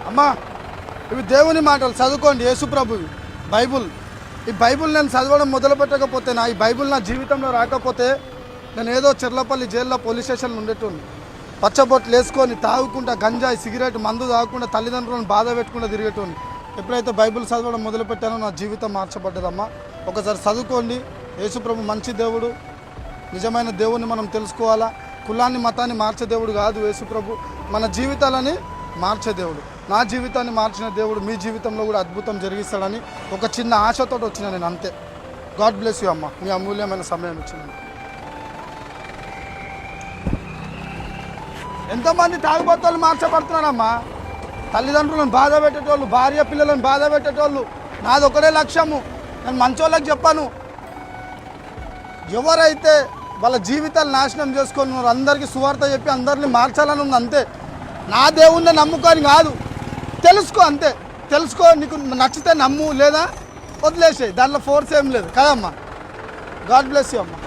అమ్మా ఇవి దేవుని మాటలు చదువుకోండి, యేసుప్రభువి బైబుల్. ఈ బైబుల్ నేను చదవడం మొదలు పెట్టకపోతే, ఈ బైబుల్ నా జీవితంలో రాకపోతే నేను ఏదో చెర్లపల్లి జైల్లో పోలీస్ స్టేషన్లో ఉండేటోని, పచ్చబొట్లు వేసుకొని తాగుకుంటా గంజాయి సిగరెట్ మందు తాగకుండా తల్లిదండ్రులను బాధ పెట్టుకుంటూ తిరిగేటోని. ఎప్పుడైతే బైబుల్ చదవడం మొదలుపెట్టానో నా జీవితం మార్చబడ్డదమ్మా. ఒకసారి చదువుకోండి. యేసుప్రభు మంచి దేవుడు, నిజమైన దేవుణ్ణి మనం తెలుసుకోవాలా. కులాన్ని మతాన్ని మార్చే దేవుడు కాదు యేసుప్రభు, మన జీవితాలని మార్చే దేవుడు. నా జీవితాన్ని మార్చిన దేవుడు మీ జీవితంలో కూడా అద్భుతం జరిగిస్తాడని ఒక చిన్న ఆశతో వచ్చిన నేను, అంతే. గాడ్ బ్లెస్ యూ అమ్మ, మీ అమూల్యమైన సమయం ఇచ్చినందుకు. ఎంతోమంది తాగుబోతులు మార్చబడుతున్నారమ్మా. తల్లిదండ్రులను బాధ పెట్టేటోళ్ళు, భార్య పిల్లలను బాధ పెట్టేటోళ్ళు. నాది ఒకటే లక్ష్యము, నేను మంచోళ్ళకి చెప్పాను. ఎవరైతే వాళ్ళ జీవితాలు నాశనం చేసుకొని అందరికీ సువార్త చెప్పి అందరినీ మార్చాలని ఉంది, అంతే. నా దేవుణ్ణి నమ్ముకొని కాదు, తెలుసుకో అంతే. తెలుసుకో, నీకు నచ్చితే నమ్ము, లేదా వదిలేసేయి, దాంట్లో ఫోర్స్ ఏం లేదు కదమ్మా. గాడ్ బ్లెస్ యూ అమ్మా.